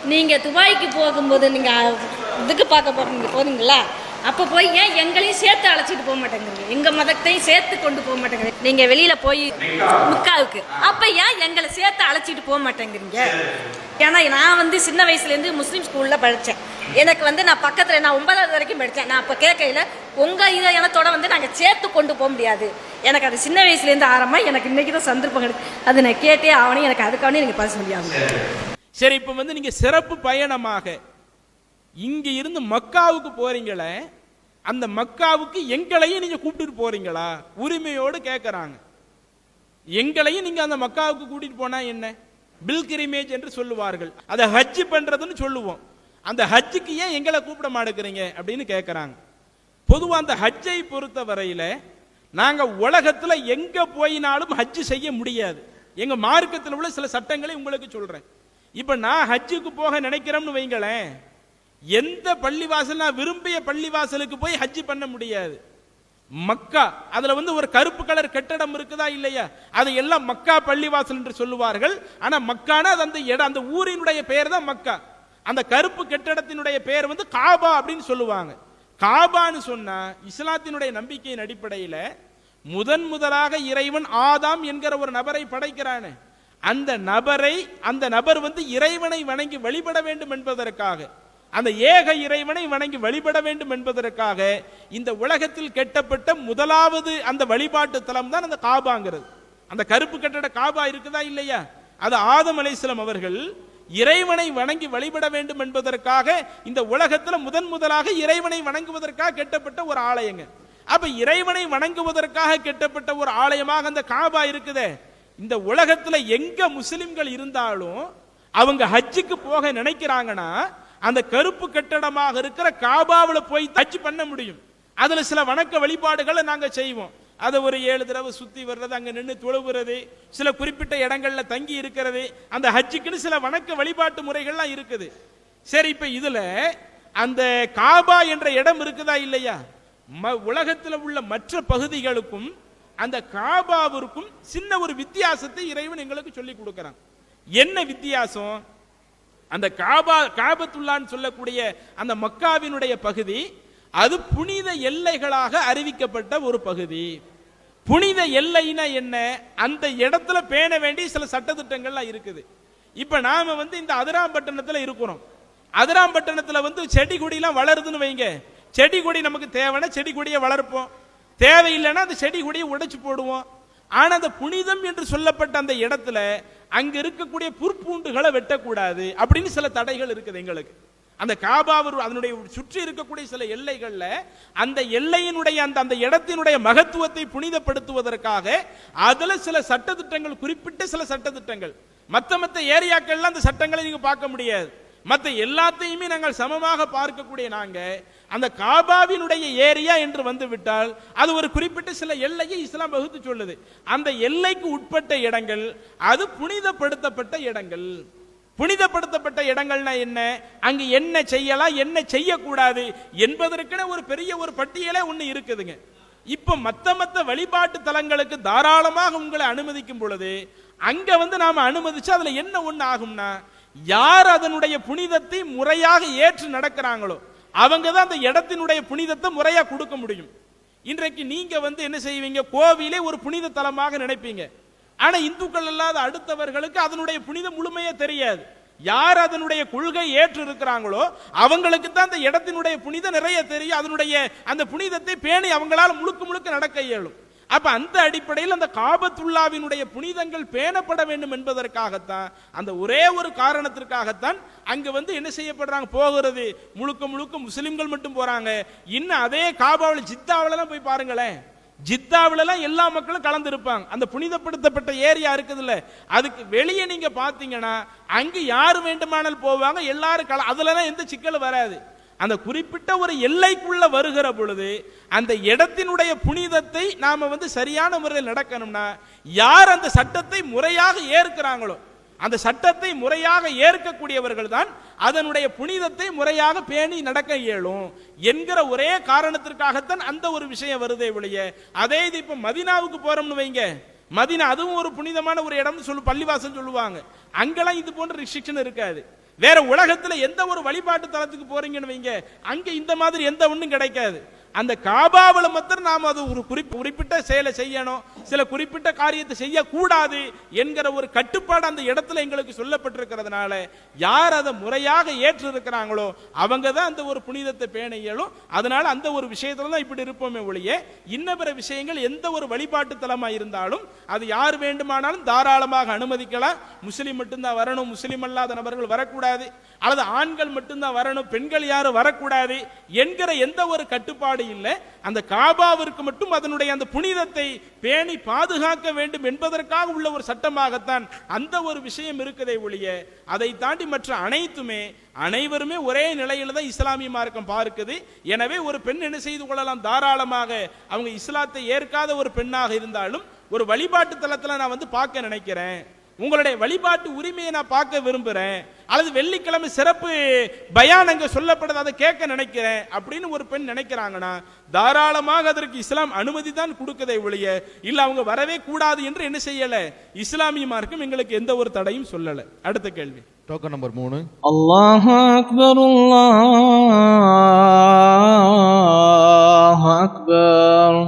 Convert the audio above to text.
நீங்கள் துபாய்க்கு போகும்போது நீங்கள் இதுக்கு பார்க்க போகிறீங்களா, அப்போ போய் ஏன் எங்களையும் சேர்த்து அழைச்சிட்டு போக மாட்டேங்கிறீங்க, எங்கள் மதத்தையும் சேர்த்து கொண்டு போக மாட்டேங்கிறீங்க. நீங்கள் வெளியில் போய் முக்காவுக்கு அப்போ ஏன் எங்களை சேர்த்து அழைச்சிட்டு போக மாட்டேங்கிறீங்க? ஏன்னா நான் சின்ன வயசுலேருந்து முஸ்லீம் ஸ்கூலில் படித்தேன். எனக்கு நான் பக்கத்தில் நான் 9வது வரைக்கும் படித்தேன். நான் அப்போ கேட்கையில் உங்கள் இதை இனத்தோட நாங்கள் சேர்த்து கொண்டு போக முடியாது. எனக்கு அது சின்ன வயசுலேருந்து ஆரம்பமாக எனக்கு இன்றைக்கி தான் சந்தர்ப்பம் கிடைக்கும். அது நான் கேட்டே ஆகணும். எனக்கு அதுக்காக நீங்கள் பேச முடியாது. சரி, இப்போ நீங்கள் சிறப்பு பயணமாக இங்கே இருந்து மக்காவுக்கு போறீங்களே, அந்த மக்காவுக்கு எங்களையும் நீங்க கூப்பிட்டு போறீங்களா? உரிமையோடு கேட்கறாங்க. எங்களையும் நீங்க அந்த மக்காவுக்கு கூட்டிட்டு போனா என்ன? பில்கிரிமேஜ் என்று சொல்லுவார்கள். அதை ஹஜ் பண்றதுன்னு சொல்லுவோம். அந்த ஹஜ்ஜுக்கு ஏன் எங்களை கூப்பிட மாட்டேங்கிறீங்க அப்படின்னு கேட்கறாங்க. பொதுவாக அந்த ஹஜ்ஜை பொறுத்த வரையில நாங்க உலகத்துல எங்க போயினாலும் ஹஜ் செய்ய முடியாது. எங்க மார்க்கத்தில் உள்ள சில சட்டங்களை உங்களுக்கு சொல்றேன். இப்ப நான் ஹஜ்ஜுக்கு போக நினைக்கிறேன்னு வைங்களேன், எந்த பள்ளிவாசல் நான் விரும்பிய பள்ளிவாசலுக்கு போய் ஹஜ் பண்ண முடியாது. மக்கா அதுல ஒரு கருப்பு கலர் கட்டடம் இருக்குதா இல்லையா, அதை எல்லாம் மக்கா பள்ளிவாசல் என்று சொல்லுவார்கள். ஆனா மக்கானா அது அந்த இடம், அந்த ஊரினுடைய பெயர் தான் மக்கா. அந்த கருப்பு கட்டடத்தினுடைய பெயர் காபா அப்படின்னு சொல்லுவாங்க. காபான்னு சொன்னா இஸ்லாத்தினுடைய நம்பிக்கையின் அடிப்படையில் முதலாக இறைவன் ஆதாம் என்கிற ஒரு நபரை படைக்கிறானே, அந்த நபர் இறைவனை வணங்கி வழிபட வேண்டும் என்பதற்காக, அந்த ஏக இறைவனை வணங்கி வழிபட வேண்டும் என்பதற்காக இந்த உலகத்தில் கட்டப்பட்ட முதலாவது அந்த வழிபாட்டு தலம் தான் அந்த காபாங்கிறது. அந்த கருப்பு கட்டட காபா இருக்குதா இல்லையா, அது ஆதம் அலைஹிஸ்ஸலாம் அவர்கள் இறைவனை வணங்கி வழிபட வேண்டும் என்பதற்காக இந்த உலகத்தில் முதலாக இறைவனை வணங்குவதற்காக கட்டப்பட்ட ஒரு ஆலயங்க. அப்ப இறைவனை வணங்குவதற்காக கட்டப்பட்ட ஒரு ஆலயமாக அந்த காபா இருக்குதே. இந்த உலகத்துல எங்க முஸ்லிம்கள் இருந்தாலும் அவங்க ஹஜ்ஜுக்கு போக நினைக்கிறாங்கன்னா அந்த கருப்பு கட்டடமாக இருக்கிற காபாவில் போய் ஹஜ் பண்ண முடியும். அதுல சில வணக்க வழிபாடுகளை நாங்க செய்வோம். அதை ஒரு 7 தடவை சுத்தி வர்றது, அங்க நின்று தொழுகிறது, சில குறிப்பிட்ட இடங்கள்ல தங்கி இருக்கிறது, அந்த ஹஜ்ஜுக்குன்னு சில வணக்க வழிபாட்டு முறைகள்லாம் இருக்குது. சரி, இப்ப இதுல அந்த காபா என்ற இடம் இருக்குதா இல்லையா, உலகத்தில் உள்ள மற்ற பகுதிகளுக்கும் அந்த காபாவிற்கும் சின்ன ஒரு வித்தியாசத்தை இறைவன் எங்களுக்கு சொல்லி கொடுக்கிறான். என்ன வித்தியாசம்? அந்த காபத்துல்லான்னு சொல்லக்கூடிய அந்த மக்காவினுடைய பகுதி அது புனித எல்லைகளாக அறிவிக்கப்பட்ட ஒரு பகுதி. புனித எல்லைனா என்ன? அந்த இடத்துல பேண வேண்டிய சில சட்டத்திட்டங்கள்லாம் இருக்குது. இப்ப நாம இந்த அதிராம்பட்டினத்துல இருக்கிறோம். அதிராம்பட்டினத்துல செடி கொடியெல்லாம் வளருதுன்னு வைங்க, செடி கொடி நமக்கு தேவைன்னா செடி கொடியை வளர்ப்போம், தேவையில்லைன்னா அந்த செடி கொடியை உடைச்சு போடுவோம். ஆனா அந்த புனிதம் என்று சொல்லப்பட்ட அந்த இடத்துல அங்க இருக்கக்கூடிய புற்பூண்டுகளை வெட்டக்கூடாது அப்படின்னு சில தடைகள் இருக்குது எங்களுக்கு. அந்த காபாவர் அதனுடைய சுற்றி இருக்கக்கூடிய சில எல்லைகள்ல அந்த எல்லையினுடைய அந்த இடத்தினுடைய மகத்துவத்தை புனிதப்படுத்துவதற்காக அதுல சில சட்டத்திட்டங்கள், குறிப்பிட்ட சில சட்டத்திட்டங்கள், மற்ற ஏரியாக்கள்ல அந்த சட்டங்களை நீங்க பார்க்க முடியாது. மற்ற எல்லாத்தையுமே நாங்கள் சமமாக பார்க்கக்கூடிய நாங்க அந்த காபாவினுடைய ஏரியா என்று வந்து விட்டால் அது ஒரு குறிப்பிட்ட சில எல்லையை இஸ்லாம் வகுத்து சொல்லுது. அந்த எல்லைக்கு உட்பட்ட இடங்கள் அது புனிதப்படுத்தப்பட்ட இடங்கள். புனிதப்படுத்தப்பட்ட இடங்கள்னா என்ன, அங்கு என்ன செய்யலாம் என்ன செய்யக்கூடாது என்பதற்கென ஒரு பெரிய ஒரு பட்டியலே ஒண்ணு இருக்குதுங்க. இப்ப மத்த வழிபாட்டு தலங்களுக்கு தாராளமாக உங்களை அனுமதிக்கும் பொழுது அங்க நாம அனுமதிச்சு அதுல என்ன ஒண்ணு ஆகும்னா, யார் அதனுடைய புனிதத்தை முறையாக ஏற்று நடக்கிறாங்களோ அவங்க தான் அந்த இடத்தினுடைய புனிதத்தை முறையா கொடுக்க முடியும். இன்றைக்கு நீங்க என்ன செய்வீங்க, கோவிலே ஒரு புனித தலமாக நினைப்பீங்க. ஆனா இந்துக்கள் அல்லாத அடுத்தவர்களுக்கு அதனுடைய புனிதம் முழுமையே தெரியாது. யார் அதனுடைய கொள்கை ஏற்று இருக்கிறாங்களோ அவங்களுக்கு தான் அந்த இடத்தினுடைய புனிதம் நிறைய தெரியும். அதனுடைய அந்த புனிதத்தை பேணி அவங்களால முழுக்க நடக்க இயலும். அப்ப அந்த அடிப்படையில் அந்த காபத்துல்லாவினுடைய புனிதங்கள் பேணப்பட வேண்டும் என்பதற்காகத்தான், அந்த ஒரே ஒரு காரணத்திற்காகத்தான் அங்க என்ன செய்யப்படுறாங்க, போகிறது முழுக்க முஸ்லிம்கள் மட்டும் போறாங்க. இன்னும் அதே காபாவில் ஜித்தாவிலாம் போய் பாருங்களேன், ஜித்தாவிலாம் எல்லா மக்களும் கலந்து இருப்பாங்க. அந்த புனிதப்படுத்தப்பட்ட ஏரியா இருக்குதுல்ல, அதுக்கு வெளியே நீங்க பாத்தீங்கன்னா அங்கு யாரு வேண்டுமானால் போவாங்க, எல்லாரும் அதுலலாம் எந்த சிக்கலும் வராது. அந்த குறிப்பிட்ட ஒரு எல்லைக்குள்ள வருகிற பொழுது அந்த இடத்தினுடைய புனிதத்தை நாம சரியான முறையில் நடக்கணும்னா யார் அந்த சட்டத்தை முறையாக ஏற்கிறாங்களோ, அந்த சட்டத்தை முறையாக ஏற்கக்கூடியவர்கள் தான் அதனுடைய புனிதத்தை முறையாக பேணி நடக்க இயலும் என்கிற ஒரே காரணத்திற்காகத்தான் அந்த ஒரு விஷயம் வருதே ஒழிய, அதே இது இப்ப மதீனாவுக்கு போறோம்னு வைங்க, மதீனா அதுவும் ஒரு புனிதமான ஒரு இடம்னு பள்ளிவாசல் சொல்லுவாங்க, அங்கெல்லாம் இது போன்ற ரிஸ்ட்ரிக்ஷன் இருக்காது. வேற உலகத்துல எந்த ஒரு வழிபாட்டு தலத்துக்கு போறீங்கன்னு வைங்க, அங்க இந்த மாதிரி எந்த ஒண்ணும் கிடைக்காது. அந்த காபாவுல மாத்திரம் நாம அது ஒரு குறிப்பிட்ட செயலை செய்யணும், சில குறிப்பிட்ட காரியத்தை செய்யக்கூடாது என்கிற ஒரு கட்டுப்பாடு அந்த இடத்துல எங்களுக்கு சொல்லப்பட்டிருக்கிறதுனால யார் அதை முறையாக ஏற்று இருக்கிறாங்களோ அவங்க தான் அந்த ஒரு புனிதத்தை பேண இயலும். அதனால அந்த ஒரு விஷயத்துல தான் இப்படி இருப்போமே ஒழிய இன்ன பிற விஷயங்கள் எந்த ஒரு வழிபாட்டு தலமா இருந்தாலும் அது யார் வேண்டுமானாலும் தாராளமாக அனுமதிக்கலாம். முஸ்லிம் மட்டும்தான் வரணும், முஸ்லிம் அல்லாத நபர்கள் வரக்கூடாது, அல்லது ஆண்கள் மட்டும்தான் வரணும், பெண்கள் யாரும் வரக்கூடாது என்கிற எந்த ஒரு கட்டுப்பாடு இல்லை. அந்த காபாவிற்கு மட்டும் அதனுடைய அந்த புனிதத்தை பேணி பாதுகாக்க வேண்டும் என்பதற்காக உள்ள ஒரு சட்டமாகத்தான் அந்த ஒரு விஷயம் இருக்குதே ஒழிய அதை தாண்டி மற்ற அனைத்துமே அனைவருமே ஒரே நிலையில தான் இஸ்லாமிய மார்க்கம் பார்க்குது. எனவே ஒரு பெண் என்ன செய்து கொள்ளலாம், தாராளமாக அவங்க இஸ்லாத்தை ஏற்காத ஒரு பெண்ணாக இருந்தாலும் ஒரு வழிபாட்டு தலத்துல நான் வந்து பார்க்க நினைக்கிறேன், உங்களுடைய வழிபாட்டு உரிமையை நான் பார்க்க விரும்புறேன், அல்லது வெள்ளிக்கிழமை சிறப்பு பயான் அங்க சொல்லப்படுது அதை கேட்க நினைக்கிறேன் அப்படின்னு ஒரு பெண் நினைக்கிறாங்கன்னா தாராளமாக அதற்கு இஸ்லாம் அனுமதி தான் கொடுக்கதை ஒழிய இல்ல அவங்க வரவே கூடாது என்று என்ன செய்யல, இஸ்லாமிய மார்க்கம் எங்களுக்கு எந்த ஒரு தடையும் சொல்லல. அடுத்த கேள்வி, டோக்கன் நம்பர் 3. அல்லாஹு அக்பர் அல்லாஹு அக்பர்.